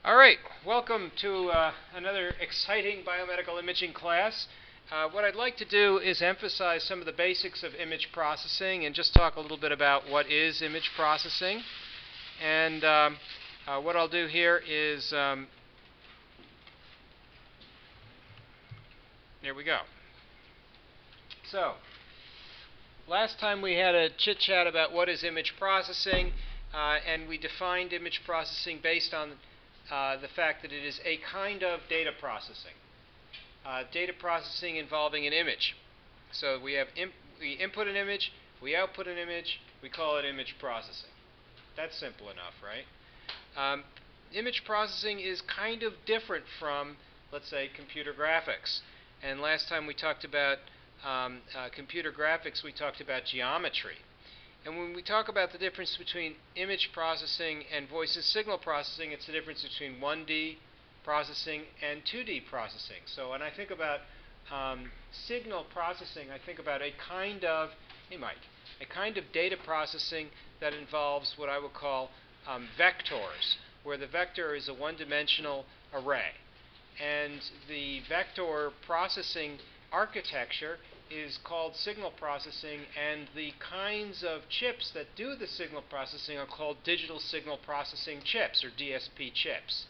All right, welcome to another exciting biomedical imaging class. What I'd like to do is emphasize some of the basics of image processing and just talk a little bit about what is image processing. And what I'll do here is, here we go. So, last time we had a chit-chat about what is image processing, and we defined image processing based on the fact that it is a kind of data processing. Data processing involving an image. So we input an image, we output an image, we call it image processing. That's simple enough, right? Image processing is kind of different from, let's say, computer graphics. And last time we talked about computer graphics, we talked about geometry. And when we talk about the difference between image processing and voice and signal processing, it's the difference between 1D processing and 2D processing. So when I think about signal processing, I think about a kind of data processing that involves what I would call vectors, where the vector is a one-dimensional array. And the vector processing architecture is called signal processing, and the kinds of chips that do the signal processing are called digital signal processing chips, or DSP chips.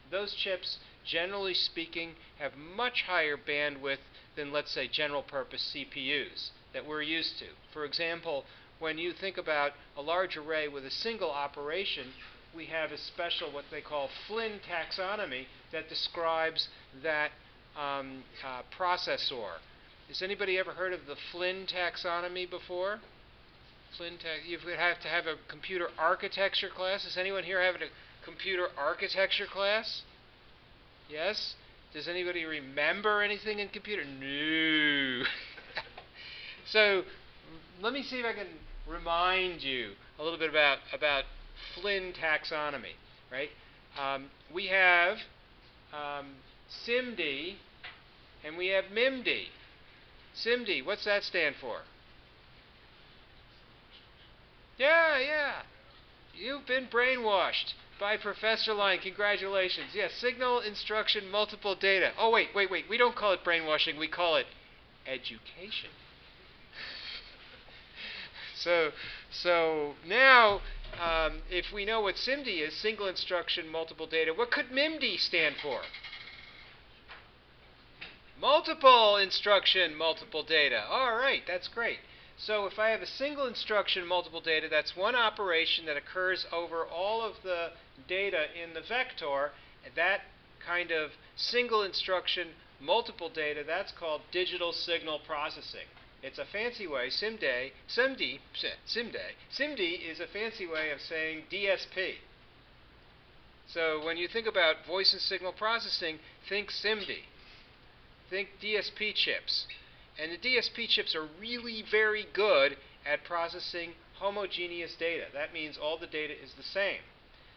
Those chips, generally speaking, have much higher bandwidth than, let's say, general-purpose CPUs that we're used to. For example, when you think about a large array with a single operation, we have a special, what they call Flynn taxonomy, that describes that processor. Has anybody ever heard of the Flynn taxonomy before? You would have to have a computer architecture class. Does anyone here have a computer architecture class? Yes? Does anybody remember anything in computer? No. So let me see if I can remind you a little bit about Flynn taxonomy. Right? We have SIMD and we have MIMD. SIMD, what's that stand for? Yeah. You've been brainwashed by Professor Line. Congratulations. Yes, signal, instruction, multiple data. Oh, wait. We don't call it brainwashing. We call it education. So now, if we know what SIMD is, single instruction, multiple data, what could MIMD stand for? Multiple instruction, multiple data. All right, that's great. So if I have a single instruction, multiple data, that's one operation that occurs over all of the data in the vector. That kind of single instruction, multiple data, that's called digital signal processing. It's a fancy way, SIMD is a fancy way of saying DSP. So when you think about voice and signal processing, think SIMD. Think DSP chips. And the DSP chips are really very good at processing homogeneous data. That means all the data is the same.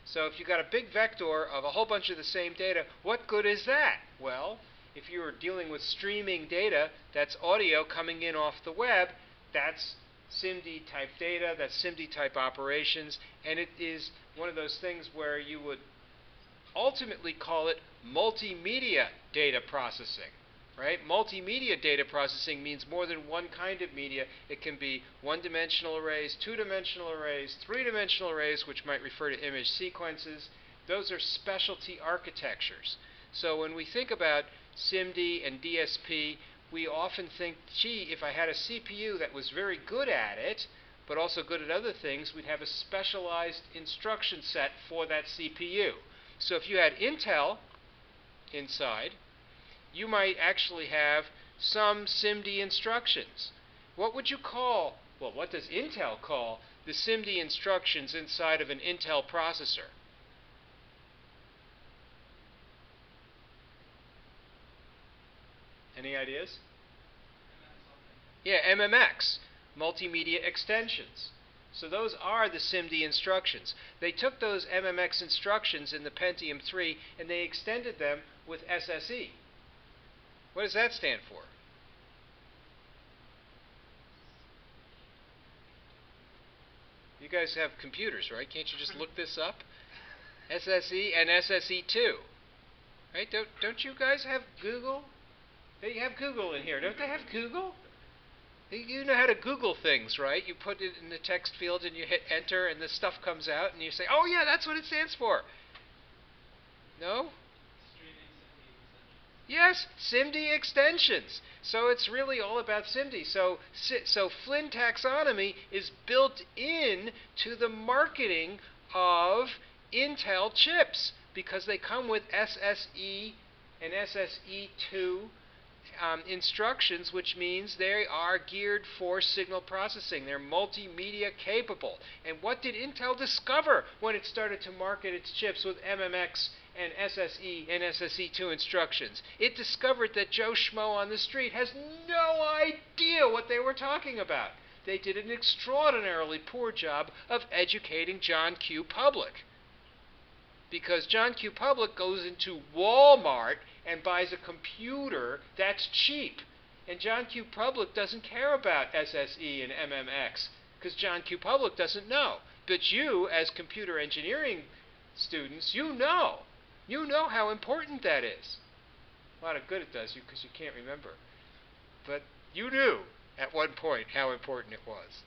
So if you've got a big vector of a whole bunch of the same data, what good is that? Well, if you're dealing with streaming data, that's audio coming in off the web, that's SIMD type data, that's SIMD type operations, and it is one of those things where you would ultimately call it multimedia data processing. Right? Multimedia data processing means more than one kind of media. It can be one-dimensional arrays, two-dimensional arrays, three-dimensional arrays, which might refer to image sequences. Those are specialty architectures. So when we think about SIMD and DSP, we often think, gee, if I had a CPU that was very good at it, but also good at other things, we'd have a specialized instruction set for that CPU. So if you had Intel inside, you might actually have some SIMD instructions. What would you call, well, what does Intel call the SIMD instructions inside of an Intel processor? Any ideas? Yeah, MMX, multimedia extensions. So those are the SIMD instructions. They took those MMX instructions in the Pentium 3 and they extended them with SSE. What does that stand for? You guys have computers, right? Can't you just look this up? SSE and SSE2. Right? Don't you guys have Google? They have Google in here. Don't they have Google? You know how to Google things, right? You put it in the text field and you hit enter and the stuff comes out and you say, oh yeah, that's what it stands for. No? Yes, SIMD extensions. So it's really all about SIMD. So Flynn taxonomy is built in to the marketing of Intel chips because they come with SSE and SSE2 instructions, which means they are geared for signal processing. They're multimedia capable. And what did Intel discover when it started to market its chips with MMX and SSE and SSE2 instructions? It discovered that Joe Schmo on the street has no idea what they were talking about. They did an extraordinarily poor job of educating John Q. Public. Because John Q. Public goes into Walmart and buys a computer that's cheap. And John Q. Public doesn't care about SSE and MMX because John Q. Public doesn't know. But you, as computer engineering students, you know how important that is. A lot of good it does you because you can't remember. But you knew at one point how important it was.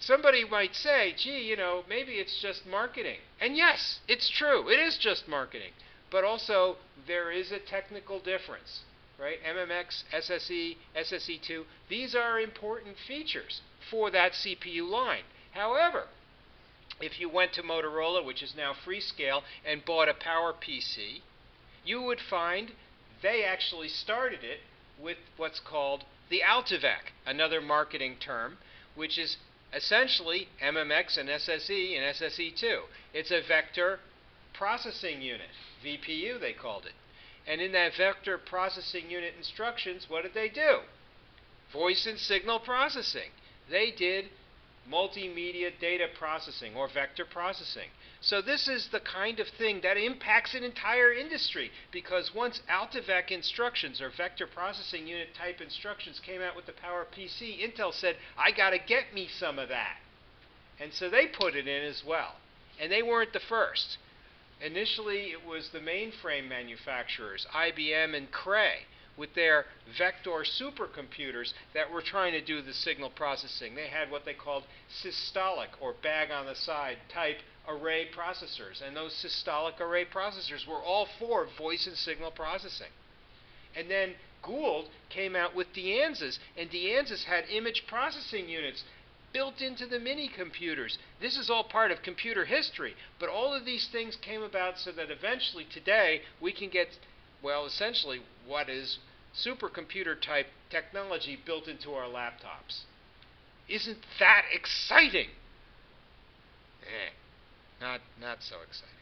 Somebody might say, gee, maybe it's just marketing. And yes, it's true. It is just marketing. But also, there is a technical difference, right? MMX, SSE, SSE2, these are important features for that CPU line. However, if you went to Motorola, which is now Freescale, and bought a PowerPC, you would find they actually started it with what's called the AltiVec, another marketing term, which is essentially MMX and SSE and SSE2. It's a vector processing unit, VPU they called it. And in that vector processing unit instructions, what did they do? Voice and signal processing. They did multimedia data processing or vector processing. So this is the kind of thing that impacts an entire industry because once AltiVec instructions or vector processing unit type instructions came out with the PowerPC, Intel said, I got to get me some of that. And so they put it in as well. And they weren't the first. Initially, it was the mainframe manufacturers, IBM and Cray, with their vector supercomputers that were trying to do the signal processing. They had what they called systolic or bag-on-the-side type array processors. And those systolic array processors were all for voice and signal processing. And then Gould came out with De Anza's, and De Anza's had image processing units built into the mini computers. This is all part of computer history, but all of these things came about so that eventually today we can get, well, essentially what is supercomputer type technology built into our laptops. Isn't that exciting? Not so exciting.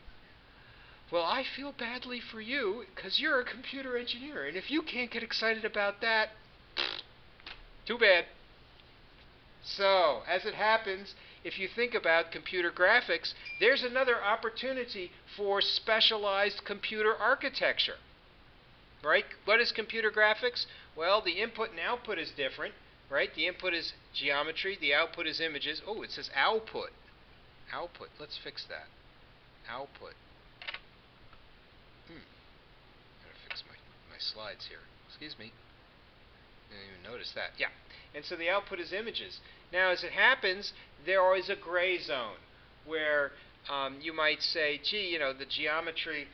Well, I feel badly for you because you're a computer engineer, and if you can't get excited about that, too bad. So, as it happens, if you think about computer graphics, there's another opportunity for specialized computer architecture. Right? What is computer graphics? Well, the input and output is different. Right? The input is geometry, the output is images. Oh, it says output. Output. Let's fix that. Output. Gotta fix my slides here. Excuse me. Didn't even notice that. Yeah. And so the output is images. Now, as it happens, there is a gray zone where you might say, gee, the geometry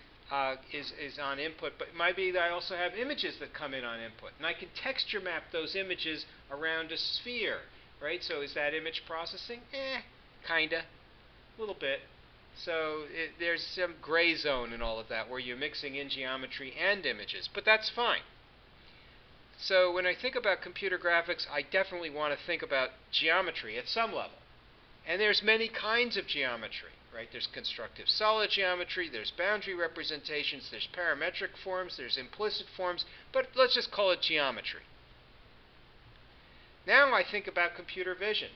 is on input, but it might be that I also have images that come in on input. And I can texture map those images around a sphere, right? So is that image processing? Kinda. A little bit. So there's some gray zone in all of that where you're mixing in geometry and images, but that's fine. So when I think about computer graphics, I definitely want to think about geometry at some level. And there's many kinds of geometry, right? There's constructive solid geometry, there's boundary representations, there's parametric forms, there's implicit forms, but let's just call it geometry. Now I think about computer vision.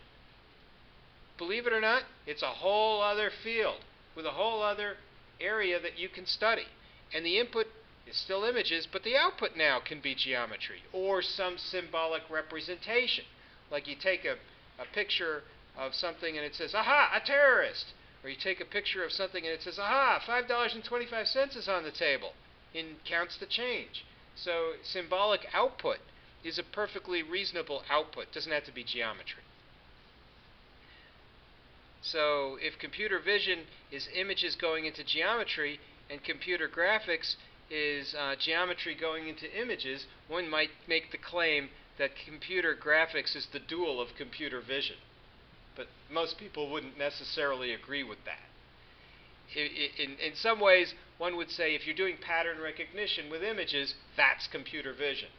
Believe it or not, it's a whole other field with a whole other area that you can study. And the input is still images, but the output now can be geometry or some symbolic representation. Like you take a picture of something and it says, aha, a terrorist. Or you take a picture of something and it says, aha, $5.25 is on the table, and counts the change. So symbolic output is a perfectly reasonable output. It doesn't have to be geometry. So if computer vision is images going into geometry and computer graphics is geometry going into images, one might make the claim that computer graphics is the dual of computer vision. But most people wouldn't necessarily agree with that. In some ways, one would say if you're doing pattern recognition with images, that's computer vision.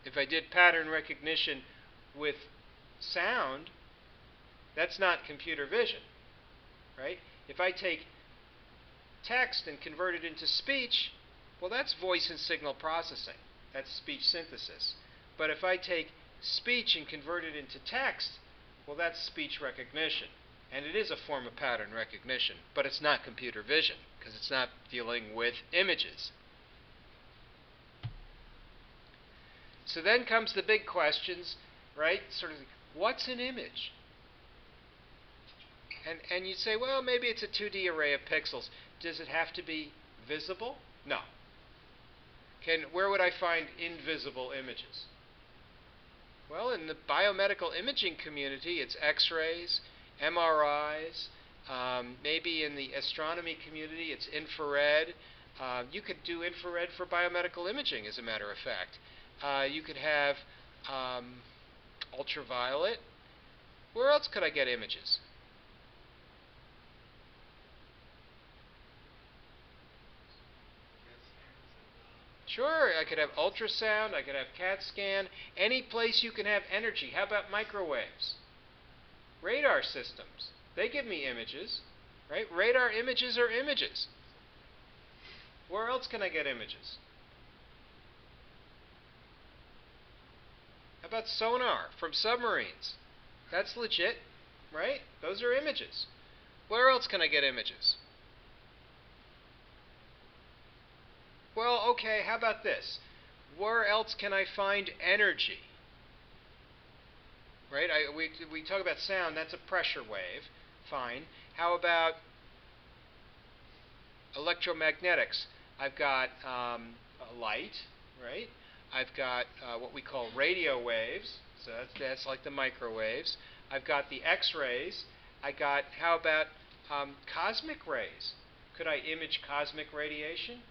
If I did pattern recognition with sound, that's not computer vision, right? If I take text and convert it into speech, well, that's voice and signal processing. That's speech synthesis. But if I take speech and convert it into text, well, that's speech recognition. And it is a form of pattern recognition, but it's not computer vision because it's not dealing with images. So then comes the big questions, right? Sort of, what's an image? And you'd say, well, maybe it's a 2D array of pixels. Does it have to be visible? No. Where would I find invisible images? Well, in the biomedical imaging community, it's X-rays, MRIs. Maybe in the astronomy community, it's infrared. You could do infrared for biomedical imaging, as a matter of fact. You could have ultraviolet. Where else could I get images? Sure, I could have ultrasound, I could have CAT scan, any place you can have energy. How about microwaves? Radar systems. They give me images, right? Radar images are images. Where else can I get images? How about sonar from submarines? That's legit, right? Those are images. Where else can I get images? Well, okay, how about this? Where else can I find energy? Right? We talk about sound, that's a pressure wave. Fine. How about electromagnetics? I've got light, right? I've got what we call radio waves, so that's like the microwaves. I've got the X-rays. How about cosmic rays? Could I image cosmic radiation?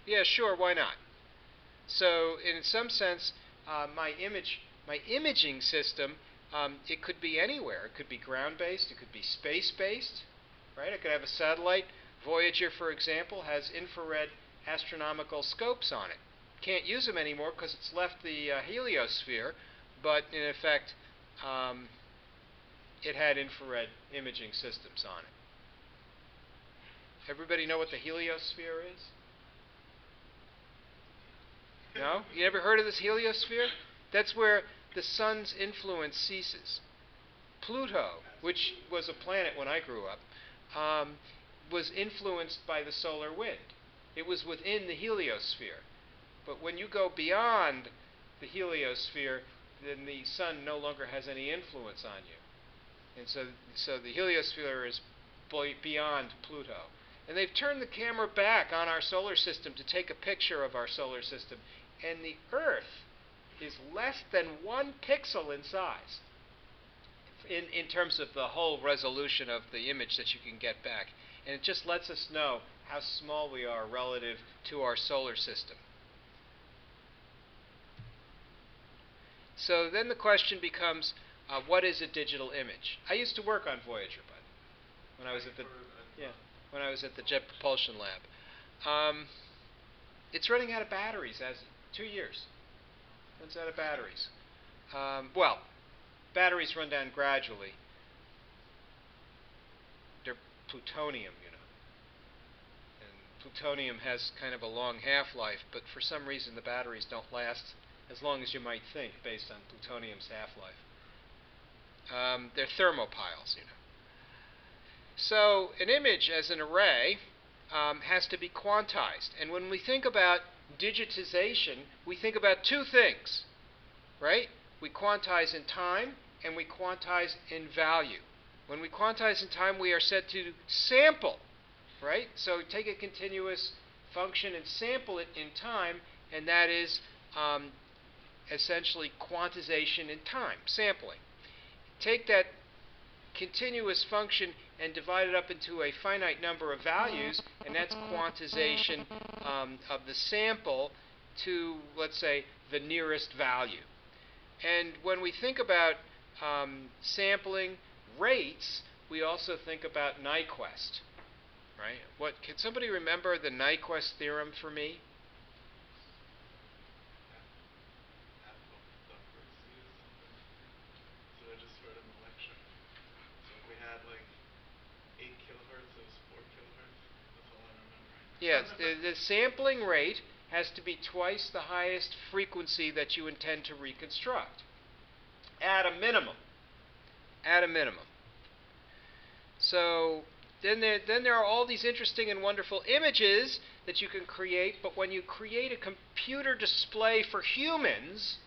Yeah, sure, why not? So in some sense, my imaging system, it could be anywhere. It could be ground-based, it could be space-based, right? I could have a satellite. Voyager, for example, has infrared astronomical scopes on it. Can't use them anymore because it's left the heliosphere, but in effect, it had infrared imaging systems on it. Everybody know what the heliosphere is? No? You ever heard of this heliosphere? That's where the sun's influence ceases. Pluto, which was a planet when I grew up, was influenced by the solar wind. It was within the heliosphere. But when you go beyond the heliosphere, then the sun no longer has any influence on you. And so the heliosphere is beyond Pluto. And they've turned the camera back on our solar system to take a picture of our solar system. And the Earth is less than 1 pixel in size in terms of the whole resolution of the image that you can get back. And it just lets us know how small we are relative to our solar system. So then the question becomes, what is a digital image? I used to work on Voyager, when I was at the Jet Propulsion Lab. It's running out of batteries as 2 years. Runs out of batteries. Well, batteries run down gradually. They're plutonium, you know. And plutonium has kind of a long half-life, but for some reason the batteries don't last as long as you might think based on plutonium's half-life. They're thermopiles, you know. So an image as an array has to be quantized. And when we think about digitization, we think about two things, right? We quantize in time and we quantize in value. When we quantize in time, we are said to sample, right? So take a continuous function and sample it in time, and that is essentially quantization in time, sampling. Take that continuous function and divide it up into a finite number of values, and that's quantization of the sample to, let's say, the nearest value. And when we think about sampling rates, we also think about Nyquist, right? Can somebody remember the Nyquist theorem for me? Yes, the sampling rate has to be twice the highest frequency that you intend to reconstruct, at a minimum. At a minimum. So then there are all these interesting and wonderful images that you can create, but when you create a computer display for humans,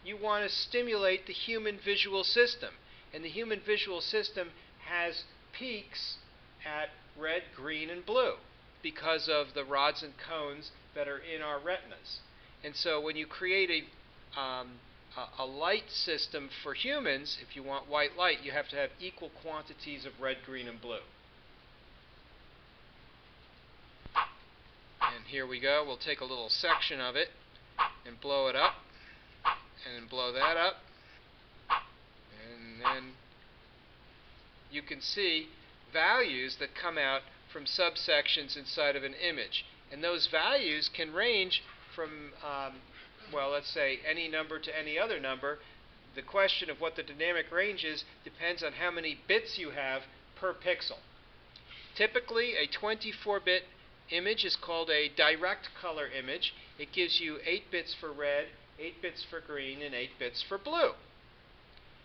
you want to stimulate the human visual system. And the human visual system has peaks at red, green, and blue because of the rods and cones that are in our retinas. And so when you create a light system for humans, if you want white light, you have to have equal quantities of red, green, and blue. And here we go. We'll take a little section of it and blow it up, and then blow that up, and then you can see values that come out from subsections inside of an image. And those values can range from, well, let's say any number to any other number. The question of what the dynamic range is depends on how many bits you have per pixel. Typically, a 24-bit image is called a direct color image. It gives you 8 bits for red, 8 bits for green, and 8 bits for blue.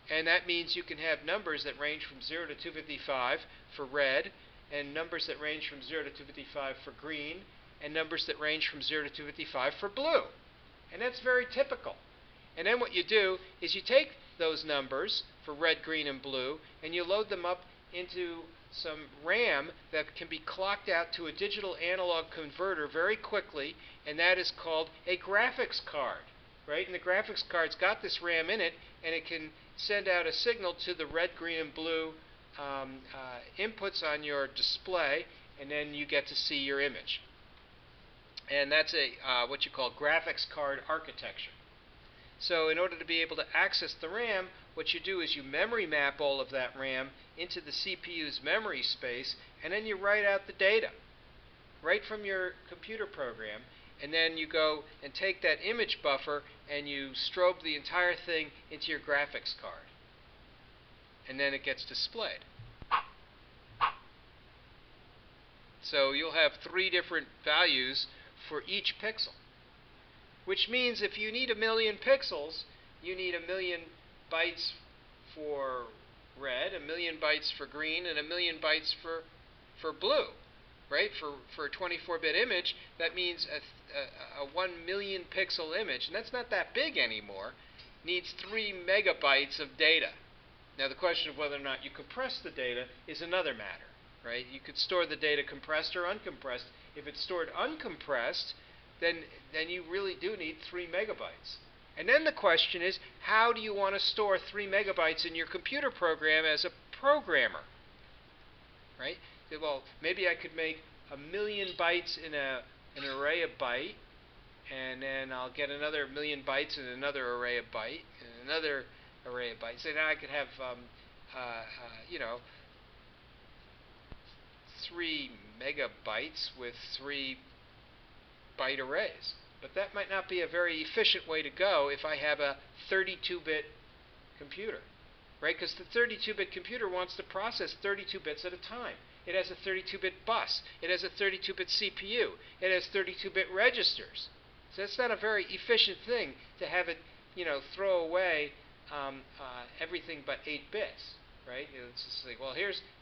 And that means you can have numbers that range from 0 to 255 for red, and numbers that range from 0 to 255 for green, and numbers that range from 0 to 255 for blue. And that's very typical. And then what you do is you take those numbers for red, green, and blue, and you load them up into some RAM that can be clocked out to a digital analog converter very quickly, and that is called a graphics card. Right? And the graphics card's got this RAM in it, and it can send out a signal to the red, green, and blue inputs on your display, and then you get to see your image. And that's what you call graphics card architecture. So in order to be able to access the RAM, what you do is you memory map all of that RAM into the CPU's memory space, and then you write out the data right from your computer program. And then you go and take that image buffer and you strobe the entire thing into your graphics card. And then it gets displayed. So you'll have 3 different values for each pixel. Which means if you need 1 million pixels, you need 1 million bytes for red, 1 million bytes for green, and 1 million bytes for blue. Right? For a 24-bit image, that means a 1 million pixel image, and that's not that big anymore, needs 3 megabytes of data. Now the question of whether or not you compress the data is another matter. Right? You could store the data compressed or uncompressed. If it's stored uncompressed, then you really do need 3 megabytes. And then the question is, how do you want to store 3 megabytes in your computer program as a programmer? Right? Well, maybe I could make 1 million bytes in an array of byte, and then I'll get another 1 million bytes in another array of byte, and another array of bytes. And now I could have, 3 megabytes with 3 byte arrays. But that might not be a very efficient way to go if I have a 32-bit computer. Right? Because the 32-bit computer wants to process 32 bits at a time. It has a 32-bit bus. It has a 32-bit CPU. It has 32-bit registers. So it's not a very efficient thing to have it, throw away everything but 8 bits. Right? It's just like, well,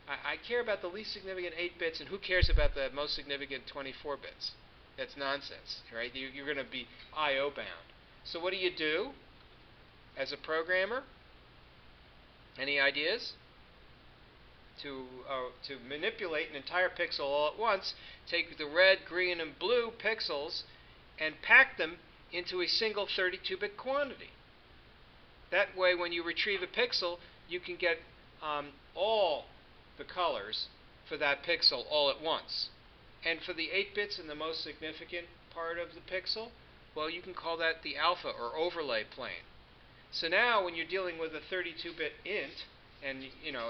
I care about the least significant 8 bits, and who cares about the most significant 24 bits? That's nonsense, right? You're going to be I/O bound. So what do you do as a programmer? Any ideas? To manipulate an entire pixel all at once, take the red, green, and blue pixels and pack them into a single 32-bit quantity. That way, when you retrieve a pixel, you can get all the colors for that pixel all at once. And for the 8 bits and the most significant part of the pixel, well, you can call that the alpha or overlay plane. So now when you're dealing with a 32-bit int, and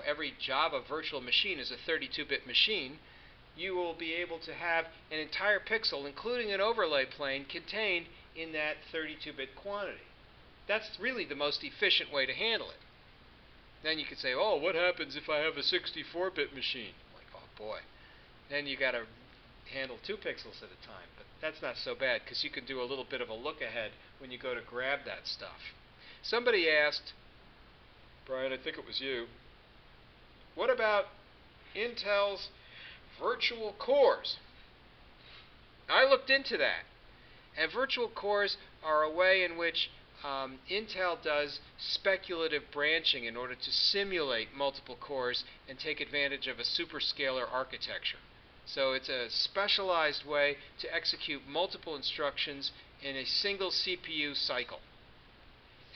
every Java virtual machine is a 32-bit machine, you will be able to have an entire pixel, including an overlay plane, contained in that 32-bit quantity. That's really the most efficient way to handle it. Then you could say, oh, what happens if I have a 64-bit machine? Like, oh boy. Then you got to handle 2 pixels at a time. But that's not so bad, because you can do a little bit of a look ahead when you go to grab that stuff. Somebody asked, Brian, I think it was you, what about Intel's virtual cores? I looked into that. And virtual cores are a way in which Intel does speculative branching in order to simulate multiple cores and take advantage of a superscalar architecture. So it's a specialized way to execute multiple instructions in a single CPU cycle.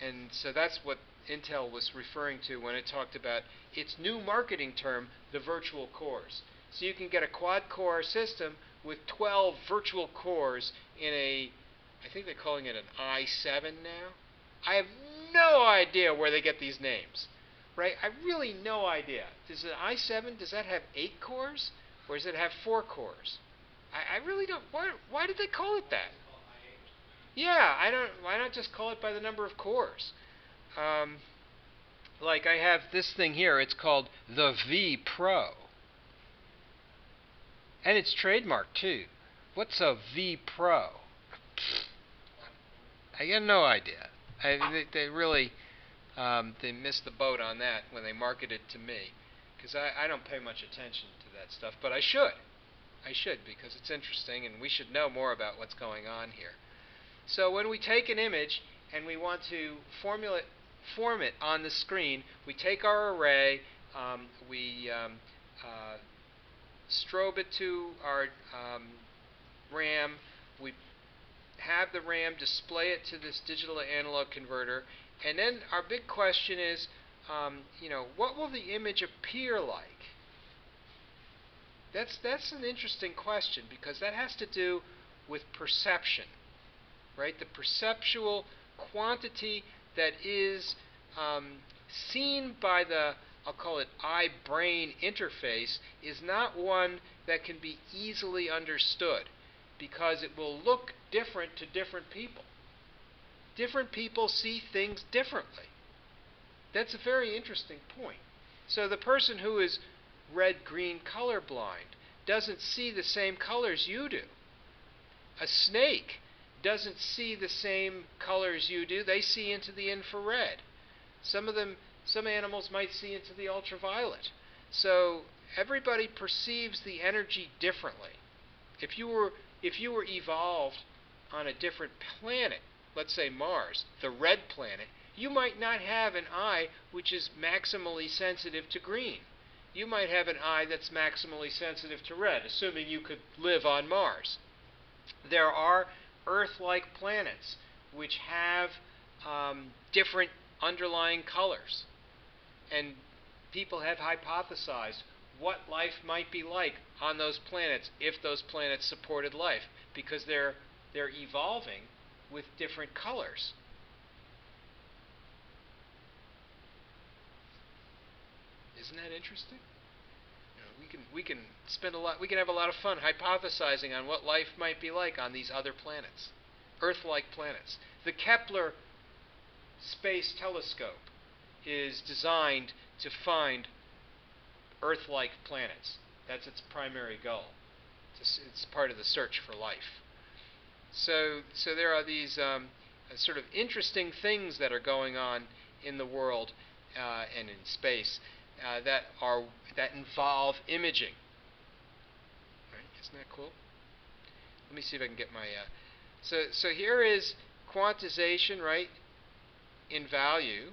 And so that's what Intel was referring to when it talked about its new marketing term, the virtual cores. So you can get a quad-core system with 12 virtual cores in a, I think they're calling it an i7 now. I have no idea where they get these names, right? I really no idea. Does an i7, does that have 8 cores? Or does it have 4 cores? I really don't, why did they call it that? Yeah, why not just call it by the number of cores? Like I have this thing here, it's called the V Pro. And it's trademarked too. What's a V Pro? I got no idea. They really they missed the boat on that when they marketed to me, because I don't pay much attention to that stuff, but I should. I should, because it's interesting and we should know more about what's going on here. So when we take an image and we want to form it on the screen, we take our array, we strobe it to our RAM, we have the RAM display it to this digital to analog converter, and then our big question is, what will the image appear like? That's an interesting question, because that has to do with perception, right? The perceptual quantity that is seen by the, I'll call it eye-brain interface, is not one that can be easily understood, because it will look different to different people. Different people see things differently. That's a very interesting point. So the person who is red-green colorblind doesn't see the same colors you do. A snake doesn't see the same colors you do. They see into the infrared. Some animals might see into the ultraviolet. So everybody perceives the energy differently. If you were evolved on a different planet, let's say Mars, the red planet, you might not have an eye which is maximally sensitive to green. You might have an eye that's maximally sensitive to red, assuming you could live on Mars. There are Earth-like planets which have different underlying colors. And people have hypothesized what life might be like on those planets if those planets supported life, because they're evolving with different colors. Isn't that interesting? We can spend we can have a lot of fun hypothesizing on what life might be like on these other planets, Earth-like planets. The Kepler Space Telescope is designed to find Earth-like planets. That's its primary goal. It's part of the search for life. So there are these sort of interesting things that are going on in the world and in space that involve imaging. Right? Isn't that cool? let me see if I can get my, so here is quantization, right, in value.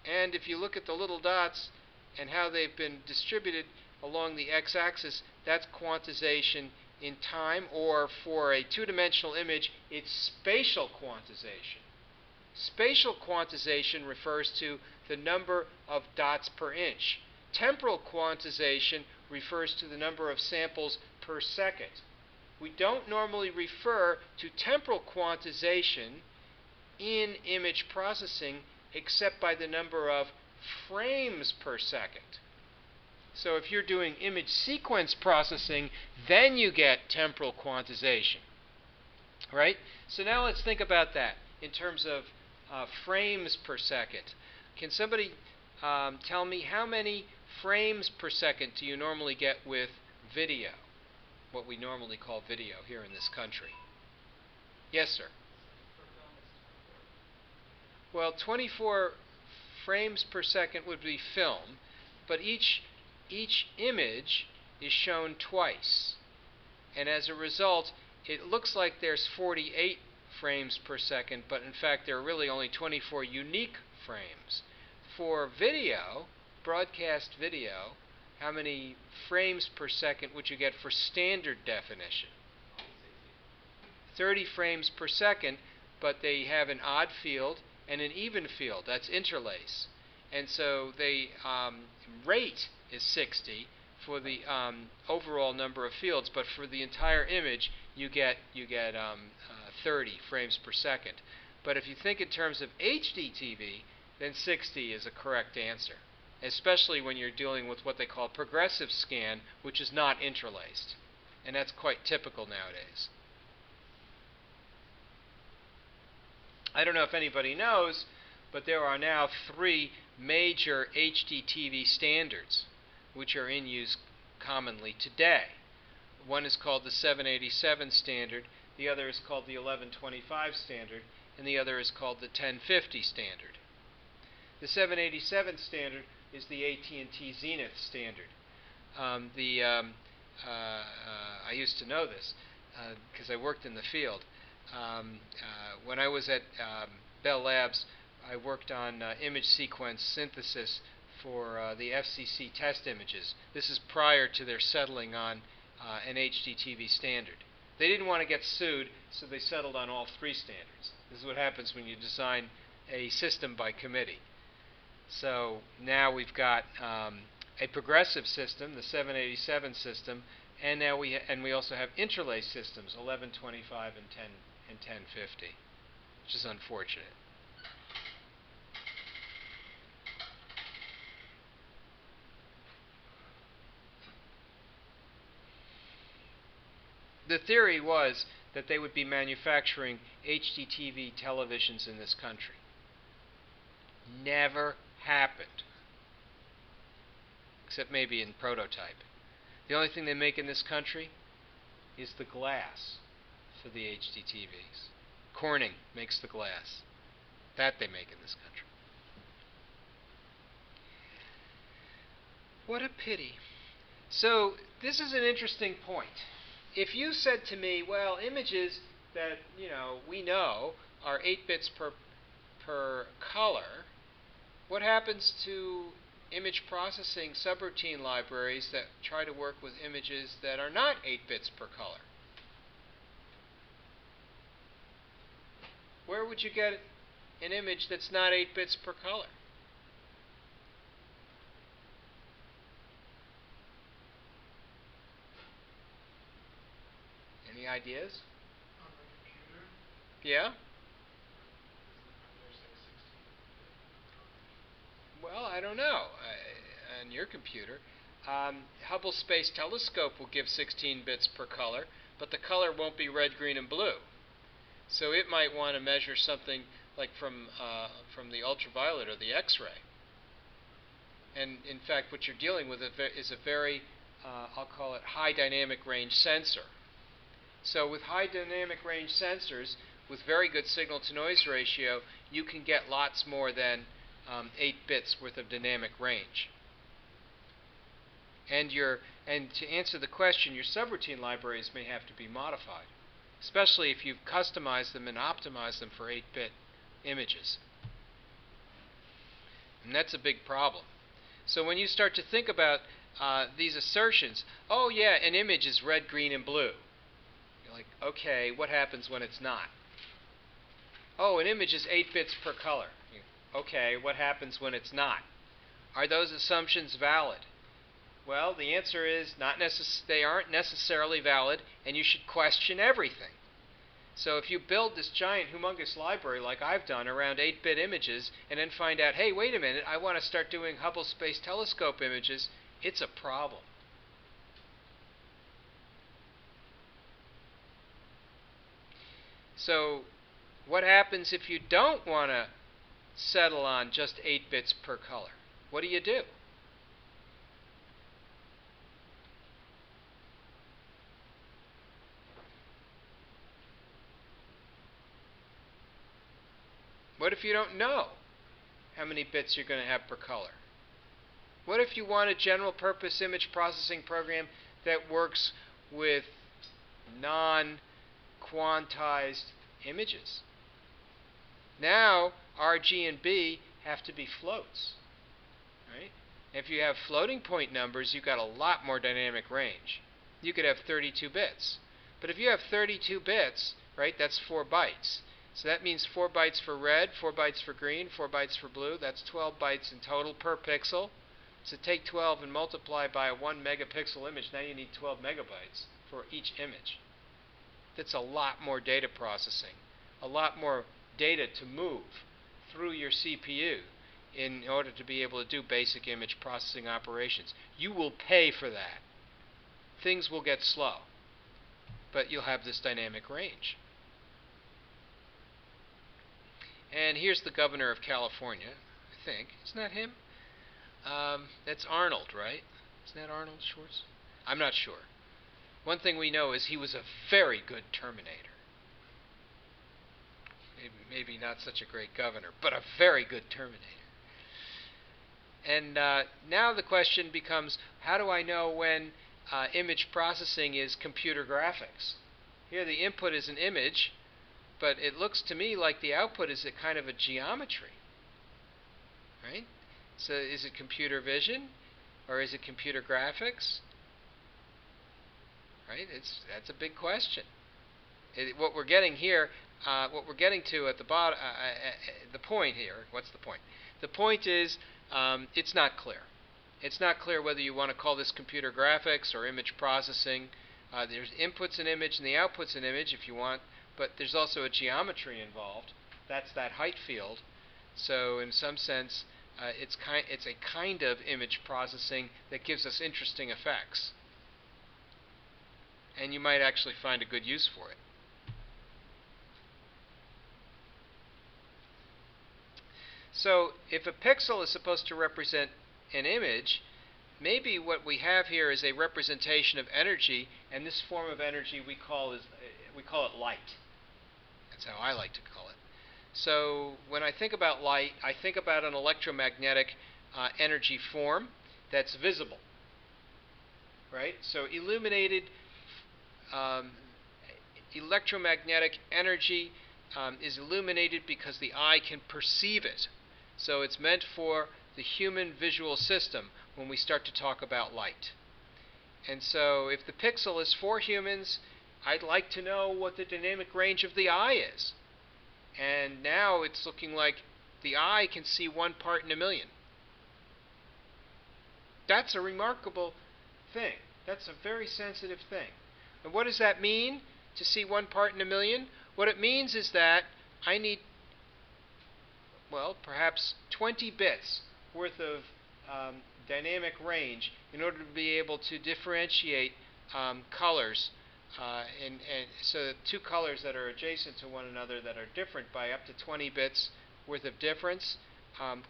And if you look at the little dots and how they've been distributed along the x-axis, that's quantization in time, or for a two-dimensional image, it's spatial quantization. Spatial quantization refers to the number of dots per inch. Temporal quantization refers to the number of samples per second. We don't normally refer to temporal quantization in image processing except by the number of frames per second. So if you're doing image sequence processing, then you get temporal quantization. Right? So now let's think about that in terms of frames per second. Can somebody tell me how many frames per second do you normally get with video? What we normally call video here in this country. Yes, sir. Well, 24 frames per second would be film, but each image is shown twice. And as a result, it looks like there's 48 frames per second, but in fact there are really only 24 unique frames. For video, broadcast video, how many frames per second would you get for standard definition? 30 frames per second, but they have an odd field and an even field. That's interlace. And so the rate is 60 for the overall number of fields, but for the entire image you get 30 frames per second. But if you think in terms of HD TV, then 60 is a correct answer, especially when you're dealing with what they call progressive scan, which is not interlaced. And that's quite typical nowadays. I don't know if anybody knows, but there are now 3 major HD TV standards which are in use commonly today. One is called the 787 standard, the other is called the 1125 standard, and the other is called the 1050 standard. The 787 standard is the AT&T Zenith standard. I used to know this because I worked in the field. When I was at Bell Labs, I worked on image sequence synthesis for the FCC test images. This is prior to their settling on an HDTV standard. They didn't want to get sued, so they settled on all 3 standards. This is what happens when you design a system by committee. So now we've got a progressive system, the 787 system, and now we also have interlace systems, 1125 and 1050, which is unfortunate. The theory was that they would be manufacturing HDTV televisions in this country. Never happened, except maybe in prototype. The only thing they make in this country is the glass for the HDTVs. Corning makes the glass. That they make in this country. What a pity. So this is an interesting point. If you said to me, well, images that we know are 8 bits per color, what happens to image processing subroutine libraries that try to work with images that are not 8 bits per color? Where would you get an image that's not 8 bits per color? Any ideas? On my computer? Yeah? Well, I don't know. On your computer, Hubble Space Telescope will give 16 bits per color, but the color won't be red, green, and blue. So it might want to measure something like from the ultraviolet or the X-ray. And in fact, what you're dealing with is a very, I'll call it, high dynamic range sensor. So with high dynamic range sensors, with very good signal-to-noise ratio, you can get lots more than 8 bits worth of dynamic range. And to answer the question, your subroutine libraries may have to be modified, especially if you've customized them and optimized them for 8-bit images. And that's a big problem. So when you start to think about these assertions, oh yeah, an image is red, green, and blue. You're like, okay, what happens when it's not? Oh, an image is 8 bits per color. Okay, what happens when it's not? Are those assumptions valid? Well, the answer is they aren't necessarily valid, and you should question everything. So if you build this giant, humongous library like I've done around 8-bit images, and then find out, hey, wait a minute, I want to start doing Hubble Space Telescope images, it's a problem. So what happens if you don't want to settle on just 8 bits per color? What do you do? What if you don't know how many bits you're going to have per color? What if you want a general purpose image processing program that works with non-quantized images? Now R, G, and B have to be floats, right? If you have floating point numbers, you've got a lot more dynamic range. You could have 32 bits. But if you have 32 bits, right, that's 4 bytes. So that means 4 bytes for red, 4 bytes for green, 4 bytes for blue. That's 12 bytes in total per pixel. So take 12 and multiply by a 1 megapixel image. Now you need 12 megabytes for each image. That's a lot more data processing, a lot more data to move through your CPU in order to be able to do basic image processing operations. You will pay for that. Things will get slow, but you'll have this dynamic range. And here's the governor of California, I think. Isn't that him? That's Arnold, right? Isn't that Arnold Schwartz? I'm not sure. One thing we know is he was a very good Terminator. Maybe not such a great governor, but a very good Terminator. And now the question becomes, how do I know when image processing is computer graphics? Here the input is an image, but it looks to me like the output is a kind of a geometry, right? So is it computer vision, or is it computer graphics? Right? That's a big question. What we're getting here, what we're getting to at the bottom, the point here. What's the point? The point is, it's not clear. It's not clear whether you want to call this computer graphics or image processing. There's inputs in image and the outputs in image if you want, but there's also a geometry involved. That's that height field. So in some sense, it's a kind of image processing that gives us interesting effects. And you might actually find a good use for it. So if a pixel is supposed to represent an image, maybe what we have here is a representation of energy, and this form of energy we call it light. That's how I like to call it. So when I think about light, I think about an electromagnetic energy form that's visible, right? So illuminated electromagnetic energy is illuminated because the eye can perceive it. So it's meant for the human visual system when we start to talk about light. And so if the pixel is for humans, I'd like to know what the dynamic range of the eye is. And now it's looking like the eye can see 1 part in a million. That's a remarkable thing. That's a very sensitive thing. And what does that mean, to see 1 part in a million? What it means is that I need, well, perhaps 20 bits worth of dynamic range in order to be able to differentiate colors. And so that 2 colors that are adjacent to one another that are different by up to 20 bits worth of difference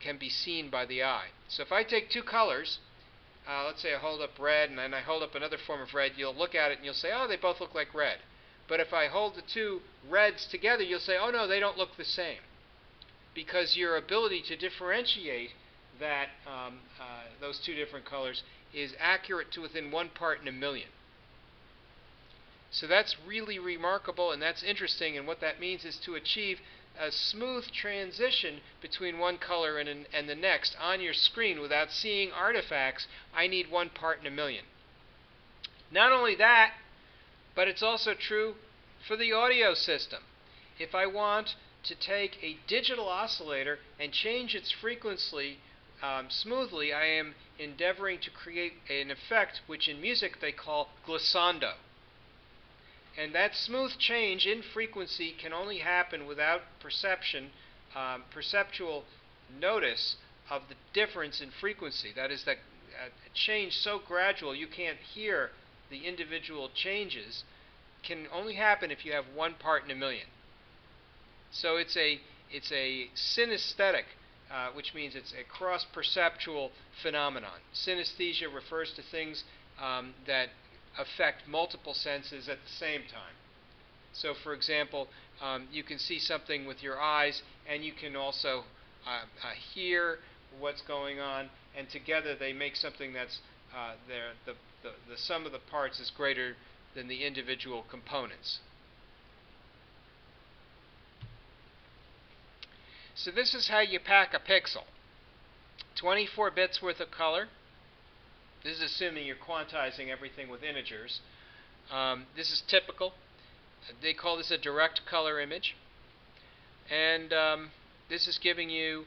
can be seen by the eye. So if I take 2 colors, let's say I hold up red and then I hold up another form of red, you'll look at it and you'll say, oh, they both look like red. But if I hold the 2 reds together, you'll say, oh no, they don't look the same. Because your ability to differentiate that those 2 different colors is accurate to within 1 part in a million. So that's really remarkable, and that's interesting, and what that means is to achieve a smooth transition between one color and the next on your screen without seeing artifacts, I need 1 part in a million. Not only that, but it's also true for the audio system. If I want to take a digital oscillator and change its frequency smoothly, I am endeavoring to create an effect which in music they call glissando. And that smooth change in frequency can only happen without perceptual notice of the difference in frequency. That is, that a change so gradual you can't hear the individual changes can only happen if you have 1 part in a million. So it's a synesthetic, which means it's a cross-perceptual phenomenon. Synesthesia refers to things that affect multiple senses at the same time. So, for example, you can see something with your eyes, and you can also hear what's going on, and together they make something that's the sum of the parts is greater than the individual components. So this is how you pack a pixel. 24 bits worth of color. This is assuming you're quantizing everything with integers. This is typical. They call this a direct color image. And this is giving you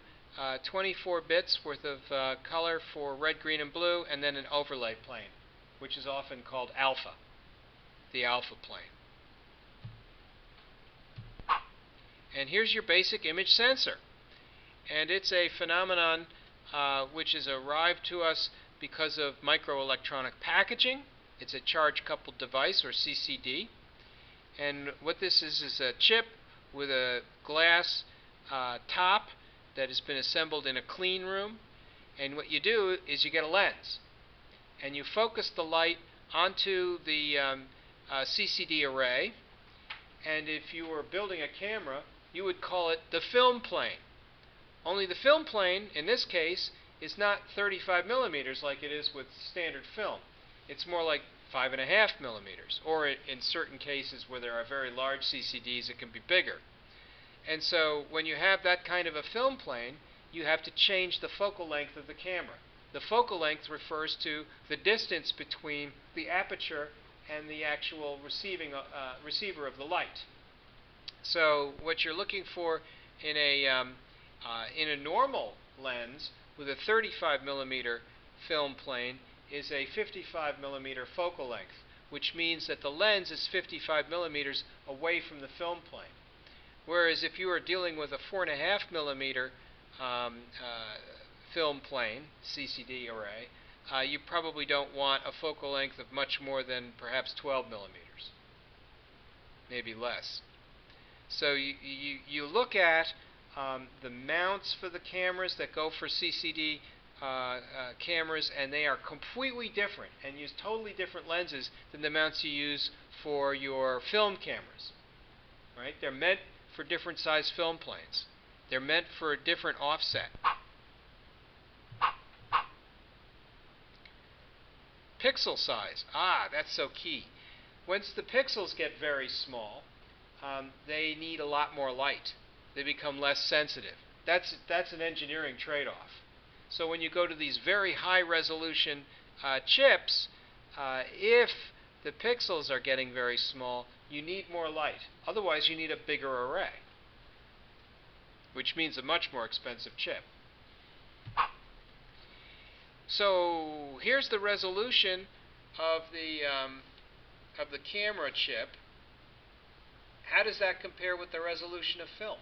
24 bits worth of color for red, green, and blue, and then an overlay plane, which is often called alpha, the alpha plane. And here's your basic image sensor. And it's a phenomenon which is arrived to us because of microelectronic packaging. It's a charge-coupled device, or CCD. And what this is a chip with a glass top that has been assembled in a clean room. And what you do is you get a lens, and you focus the light onto the CCD array. And if you were building a camera, you would call it the film plane. Only the film plane, in this case, is not 35 millimeters like it is with standard film. It's more like 5.5 millimeters, or in certain cases where there are very large CCDs, it can be bigger. And so when you have that kind of a film plane, you have to change the focal length of the camera. The focal length refers to the distance between the aperture and the actual receiver of the light. So what you're looking for in a normal lens with a 35 millimeter film plane is a 55 millimeter focal length, which means that the lens is 55 millimeters away from the film plane. Whereas if you are dealing with a 4.5 millimeter film plane, CCD array, you probably don't want a focal length of much more than perhaps 12 millimeters, maybe less. So you look at the mounts for the cameras that go for CCD cameras, and they are completely different and use totally different lenses than the mounts you use for your film cameras. Right? They're meant for different size film planes. They're meant for a different offset. Pixel size. That's so key. Once the pixels get very small, they need a lot more light. They become less sensitive. That's an engineering trade-off. So when you go to these very high resolution chips, if the pixels are getting very small, you need more light. Otherwise, you need a bigger array, which means a much more expensive chip. So here's the resolution of the camera chip. How does that compare with the resolution of film?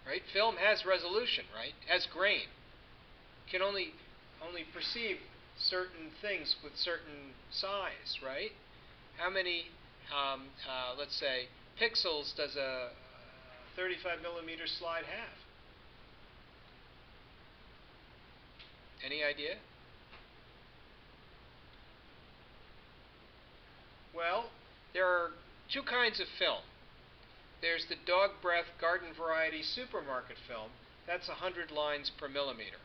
Right? Film has resolution, right? Has grain. You can only perceive certain things with certain size, right? How many, let's say, pixels does a 35 millimeter slide have? Any idea? Well, there are two kinds of film. There's the dog breath garden variety supermarket film. That's 100 lines per millimeter.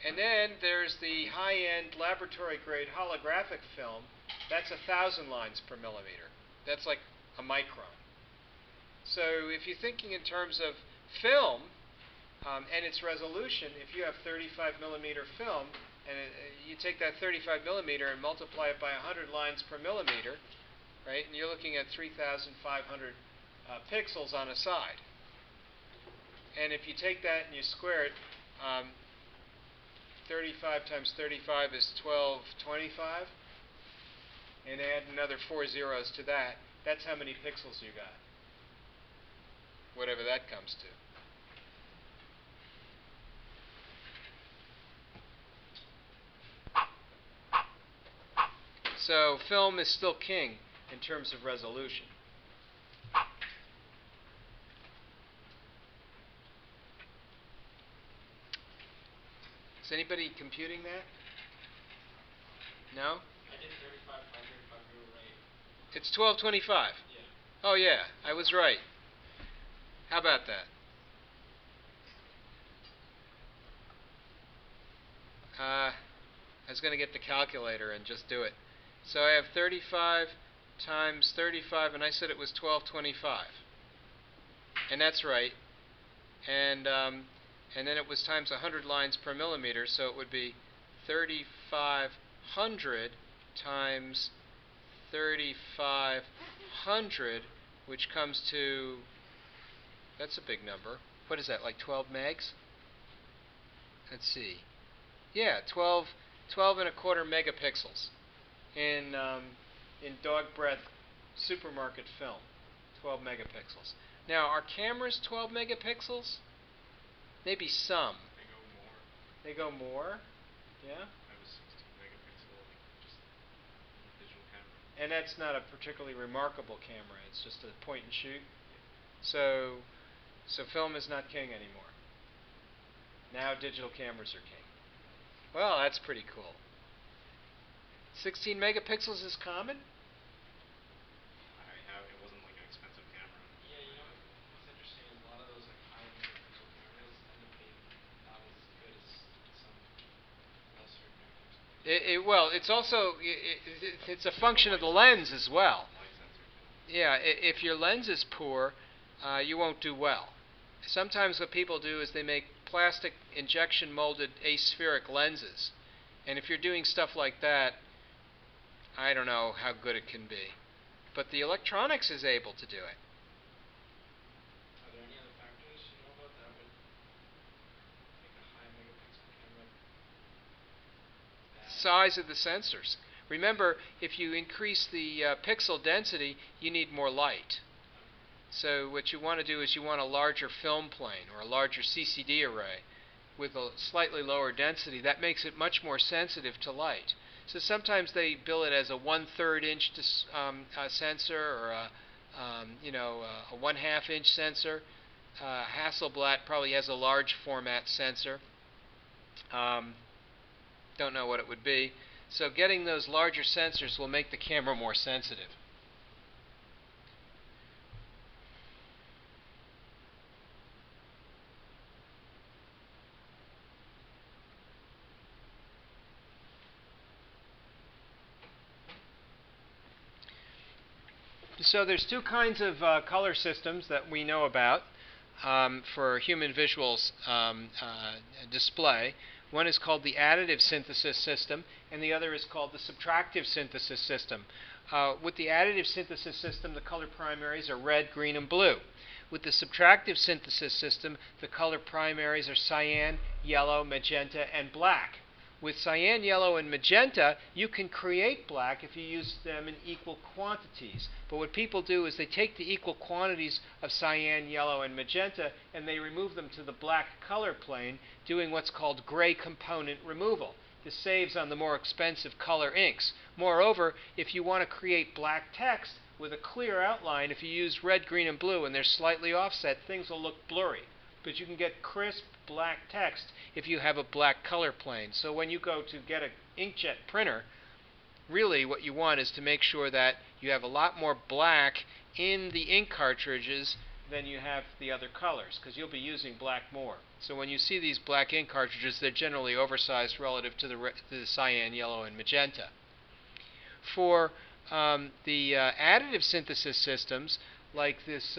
And then there's the high-end laboratory-grade holographic film. That's 1,000 lines per millimeter. That's like a micron. So if you're thinking in terms of film and its resolution, if you have 35 millimeter film, and you take that 35 millimeter and multiply it by 100 lines per millimeter, right, and you're looking at 3,500 pixels on a side. And if you take that and you square it, 35 times 35 is 1225, and add another 4 zeros to that, that's how many pixels you got, whatever that comes to. So film is still king in terms of resolution. Is anybody computing that? No? I did 3500 if I grew right. It's 1225. Yeah. Oh yeah, I was right. How about that? I was going to get the calculator and just do it. So I have 35 times 35, and I said it was 1225. And that's right. And then it was times 100 lines per millimeter, so it would be 3,500 times 3,500, which comes to, that's a big number. What is that, like 12 megs? Let's see. Yeah, 12 and a quarter megapixels in dog breath supermarket film. 12 megapixels. Now, are cameras 12 megapixels? Maybe some. They go more. They go more? Yeah? I was 16 megapixel, just digital camera. And that's not a particularly remarkable camera. It's just a point and shoot. So film is not king anymore. Now digital cameras are king. Well, that's pretty cool. 16 megapixels is common? It wasn't like an expensive camera. Yeah, you know what's interesting is a lot of those like high megapixel cameras end up being not as good as some lesser megapixel. Well, it's also it's a function of the lens as well. Light sensor too. Yeah, if your lens is poor, you won't do well. Sometimes what people do is they make plastic injection molded aspheric lenses. And if you're doing stuff like that, I don't know how good it can be. But the electronics is able to do it. Are there any other factors you know about that would make a high megapixel camera bad? Size of the sensors. Remember, if you increase the pixel density, you need more light. So what you want to do is you want a larger film plane or a larger CCD array with a slightly lower density. That makes it much more sensitive to light. So sometimes they bill it as a 1/3 inch sensor or a 1/2 inch sensor. Hasselblad probably has a large format sensor. Don't know what it would be. So getting those larger sensors will make the camera more sensitive. So there's two kinds of color systems that we know about for human visuals display. One is called the additive synthesis system, and the other is called the subtractive synthesis system. With the additive synthesis system, the color primaries are red, green, and blue. With the subtractive synthesis system, the color primaries are cyan, yellow, magenta, and black. With cyan, yellow, and magenta, you can create black if you use them in equal quantities. But what people do is they take the equal quantities of cyan, yellow, and magenta, and they remove them to the black color plane, doing what's called gray component removal. This saves on the more expensive color inks. Moreover, if you want to create black text with a clear outline, if you use red, green, and blue, and they're slightly offset, things will look blurry. But you can get crisp black text if you have a black color plane. So when you go to get an inkjet printer, really what you want is to make sure that you have a lot more black in the ink cartridges than you have the other colors, because you'll be using black more. So when you see these black ink cartridges, they're generally oversized relative to the cyan, yellow, and magenta. For the additive synthesis systems, like this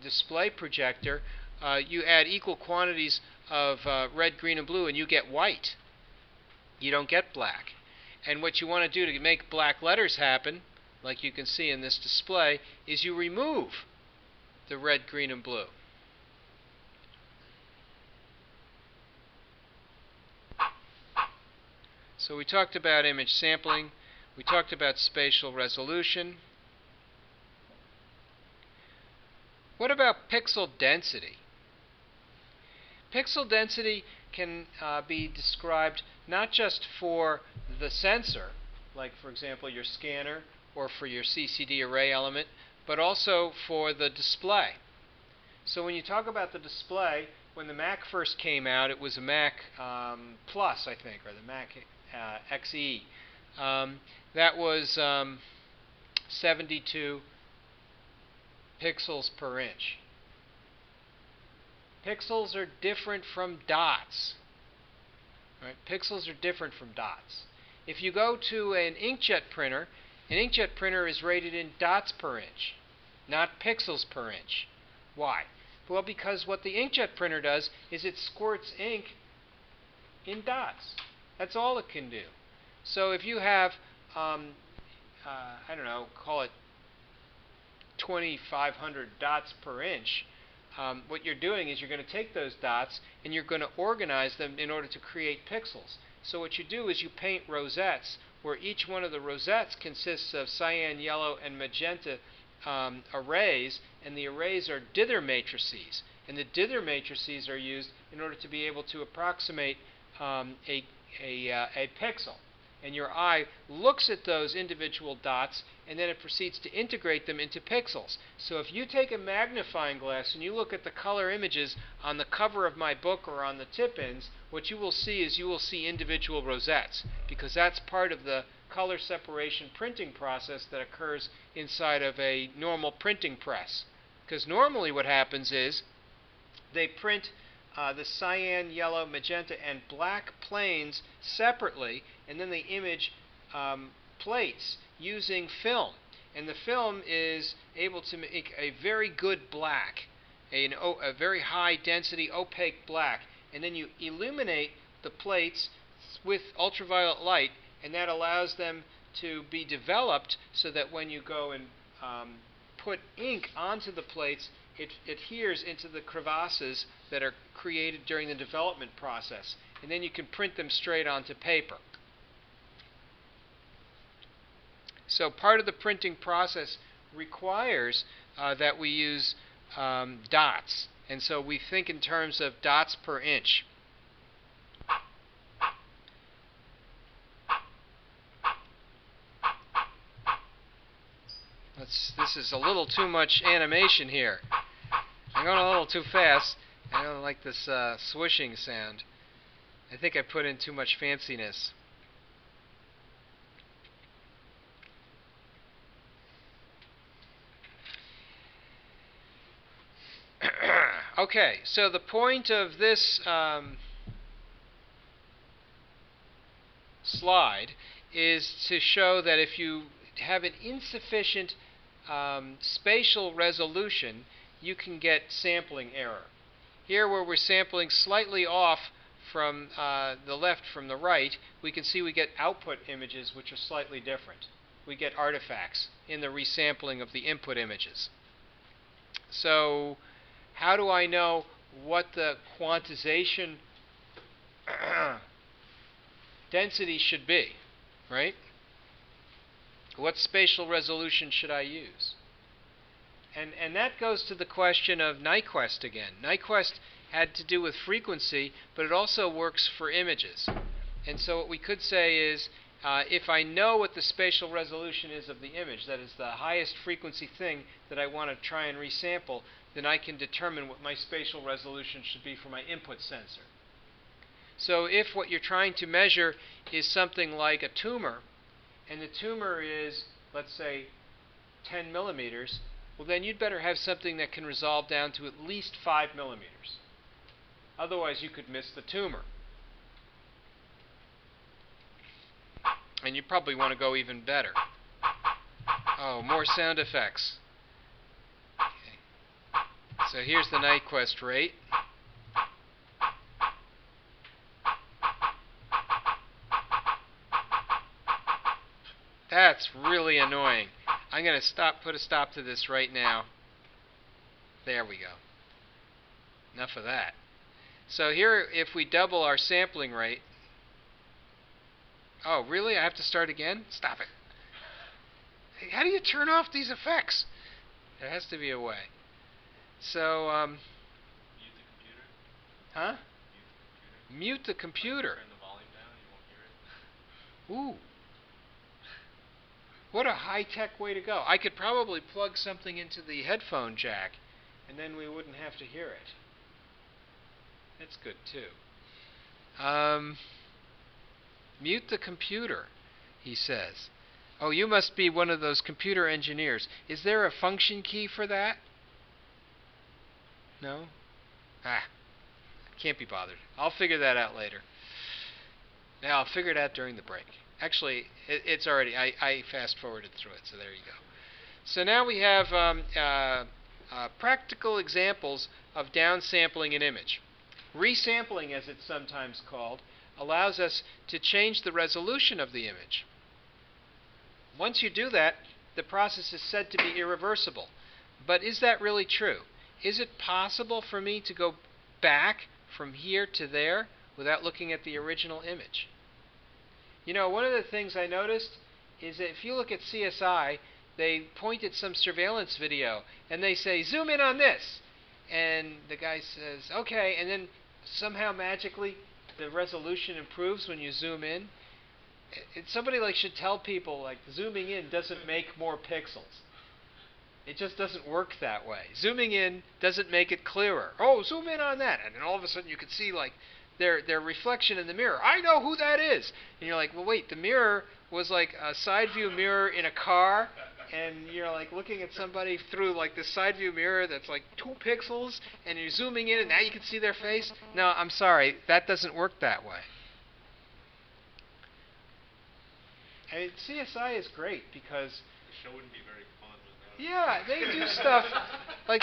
display projector, you add equal quantities of red, green, and blue, and you get white. You don't get black. And what you want to do to make black letters happen, like you can see in this display, is you remove the red, green, and blue. So we talked about image sampling. We talked about spatial resolution. What about pixel density? Pixel density can be described not just for the sensor, like for example your scanner or for your CCD array element, but also for the display. So when you talk about the display, when the Mac first came out, it was a Mac Plus, I think, or the Mac XE. That was 72 pixels per inch. Pixels are different from dots. Right? Pixels are different from dots. If you go to an inkjet printer is rated in dots per inch, not pixels per inch. Why? Well, because what the inkjet printer does is it squirts ink in dots. That's all it can do. So if you have, I don't know, call it 2,500 dots per inch, what you're doing is you're going to take those dots and you're going to organize them in order to create pixels. So what you do is you paint rosettes, where each one of the rosettes consists of cyan, yellow, and magenta arrays, and the arrays are dither matrices. And the dither matrices are used in order to be able to approximate a pixel. And your eye looks at those individual dots, and then it proceeds to integrate them into pixels. So if you take a magnifying glass and you look at the color images on the cover of my book or on the tip-ins, what you will see is you will see individual rosettes, because that's part of the color separation printing process that occurs inside of a normal printing press. Because normally what happens is they print the cyan, yellow, magenta, and black planes separately, and then they image plates using film. And the film is able to make a very good black, a very high density opaque black, and then you illuminate the plates with ultraviolet light, and that allows them to be developed so that when you go and put ink onto the plates, it adheres into the crevasses that are created during the development process, and then you can print them straight onto paper. So part of the printing process requires that we use dots, and so we think in terms of dots per inch. This is a little too much animation here. I'm going a little too fast. I don't like this swishing sound. I think I put in too much fanciness. Okay, so the point of this slide is to show that if you have an insufficient spatial resolution, you can get sampling error. Here, where we're sampling slightly off from the left from the right, we can see we get output images which are slightly different. We get artifacts in the resampling of the input images. So how do I know what the quantization density should be, right? What spatial resolution should I use? And that goes to the question of Nyquist again. Nyquist had to do with frequency, but it also works for images. And so what we could say is, if I know what the spatial resolution is of the image, that is the highest frequency thing that I want to try and resample, then I can determine what my spatial resolution should be for my input sensor. So if what you're trying to measure is something like a tumor, and the tumor is, let's say, 10 millimeters, well then you'd better have something that can resolve down to at least 5 millimeters. Otherwise you could miss the tumor. And you probably want to go even better. Oh, more sound effects. Okay. So here's the Nyquist rate. That's really annoying. I'm going to put a stop to this right now. There we go. Enough of that. So here, if we double our sampling rate... Oh, really? I have to start again? Stop it. Hey, how do you turn off these effects? There has to be a way. So, Mute the computer. Huh? Mute the computer. Mute the computer. Turn the volume down, you won't hear it. Ooh. What a high-tech way to go. I could probably plug something into the headphone jack, and then we wouldn't have to hear it. That's good, too. Mute the computer, he says. Oh, you must be one of those computer engineers. Is there a function key for that? No? Can't be bothered. I'll figure that out later. Now, I'll figure it out during the break. Actually, it's already, I fast-forwarded through it, so there you go. So now we have practical examples of downsampling an image. Resampling, as it's sometimes called, allows us to change the resolution of the image. Once you do that, the process is said to be irreversible. But is that really true? Is it possible for me to go back from here to there without looking at the original image? You know, one of the things I noticed is that if you look at CSI, they point at some surveillance video and they say, zoom in on this. And the guy says, okay, and then somehow magically the resolution improves when you zoom in. Somebody should tell people zooming in doesn't make more pixels. It just doesn't work that way. Zooming in doesn't make it clearer. Oh, zoom in on that, and then all of a sudden you can see their reflection in the mirror. I know who that is. And you're like, well, wait, the mirror was like a side view mirror in a car, and you're looking at somebody through this side view mirror that's 2 pixels, and you're zooming in, and now you can see their face. No, I'm sorry, that doesn't work that way. And CSI is great because The show wouldn't be very fun without. yeah, they do stuff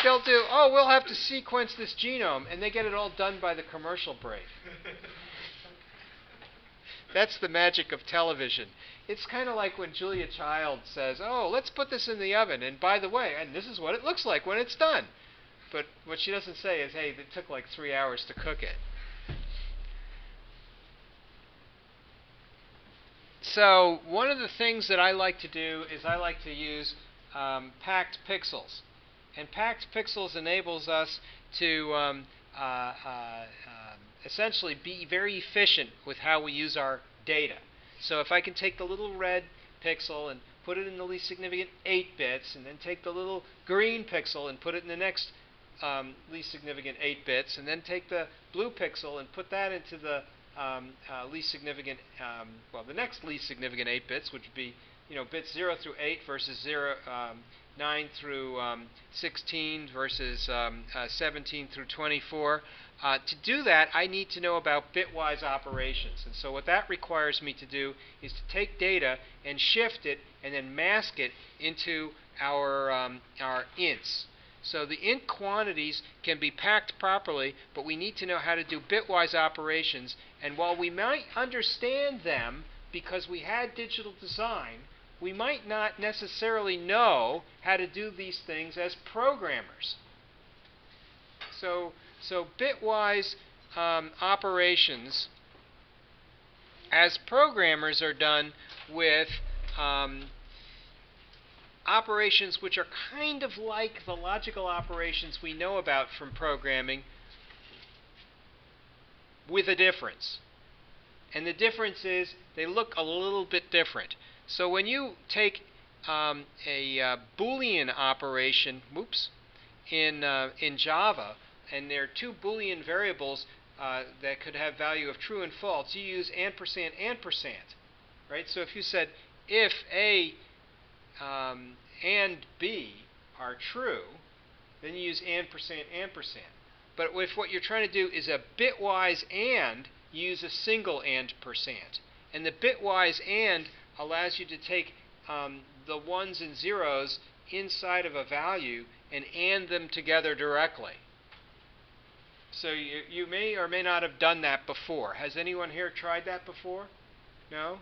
they'll do, oh, we'll have to sequence this genome, and they get it all done by the commercial break. That's the magic of television. It's kind of like when Julia Child says, oh, let's put this in the oven, and by the way, and this is what it looks like when it's done. But what she doesn't say is, hey, it took 3 hours to cook it. So one of the things that I like to do is I like to use packed pixels. And packed pixels enables us to essentially be very efficient with how we use our data. So if I can take the little red pixel and put it in the least significant 8 bits, and then take the little green pixel and put it in the next least significant 8 bits, and then take the blue pixel and put that into the least significant, the next least significant 8 bits, which would be, bits 0 through 8 versus 9 through 16 versus 17 through 24. To do that, I need to know about bitwise operations. And so what that requires me to do is to take data and shift it and then mask it into our ints. So the int quantities can be packed properly, but we need to know how to do bitwise operations. And while we might understand them because we had digital design, we might not necessarily know how to do these things as programmers. So bitwise operations as programmers are done with operations which are kind of like the logical operations we know about from programming, with a difference. And the difference is they look a little bit different. So when you take a Boolean operation, in Java, and there are 2 Boolean variables that could have value of true and false, you use ampersand, right? So if you said if A and B, are true, then you use ampersand, ampersand. But if what you're trying to do is a bitwise AND, you use a single AND percent. And the bitwise AND allows you to take the ones and zeros inside of a value and AND them together directly. So you may or may not have done that before. Has anyone here tried that before? No?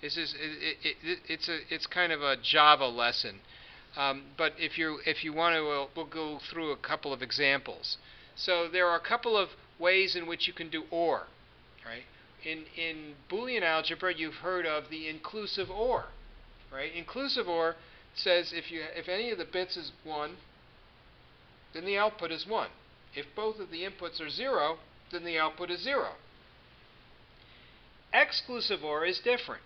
It's kind of a Java lesson. But if you want to, we'll go through a couple of examples. So there are a couple of ways in which you can do OR. Right? In Boolean algebra, you've heard of the inclusive OR. Right? Inclusive OR says if any of the bits is 1, then the output is 1. If both of the inputs are 0, then the output is 0. Exclusive OR is different.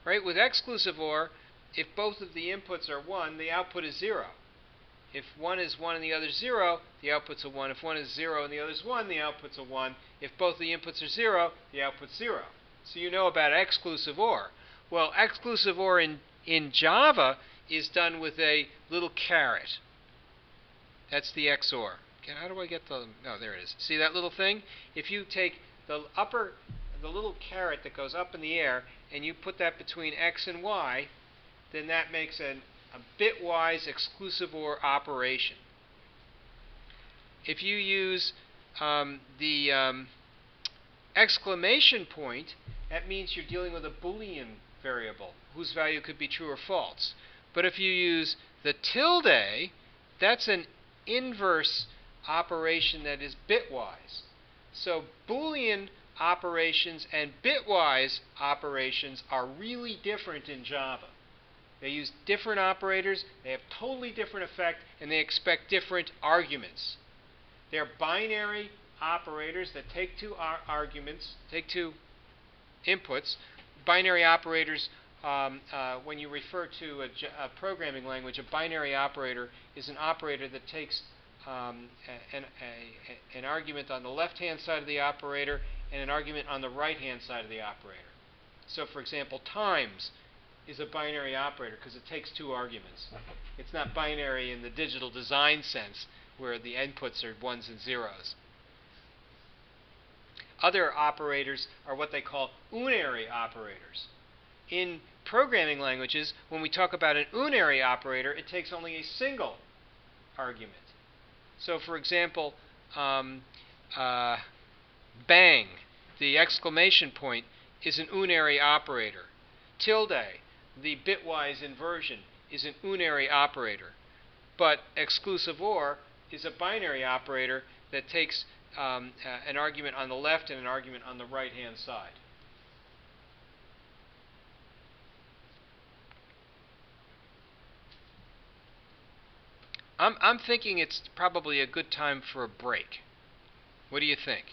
Right? With exclusive OR, if both of the inputs are 1, the output is 0. If one is 1 and the other is 0, the output's a 1. If one is 0 and the other is 1, the output's a 1. If both the inputs are 0, the output's 0. So you know about exclusive OR. Well, exclusive OR in Java is done with a little caret. That's the XOR. How do I get the... Oh, there it is. See that little thing? If you take the little caret that goes up in the air, and you put that between X and Y, then that makes a bitwise exclusive OR operation. If you use the exclamation point, that means you're dealing with a Boolean variable whose value could be true or false. But if you use the tilde, that's an inverse operation that is bitwise. So Boolean operations and bitwise operations are really different in Java. They use different operators, they have totally different effect, and they expect different arguments. They're binary operators that take two arguments, take two inputs. Binary operators, when you refer to a programming language, a binary operator is an operator that takes an argument on the left-hand side of the operator and an argument on the right-hand side of the operator. So, for example, times is a binary operator because it takes two arguments. It's not binary in the digital design sense where the inputs are ones and zeros. Other operators are what they call unary operators. In programming languages, when we talk about an unary operator, it takes only a single argument. So, for example, bang, the exclamation point, is an unary operator. Tilde, the bitwise inversion, is an unary operator. But exclusive OR is a binary operator that takes an argument on the left and an argument on the right-hand side. I'm thinking it's probably a good time for a break. What do you think?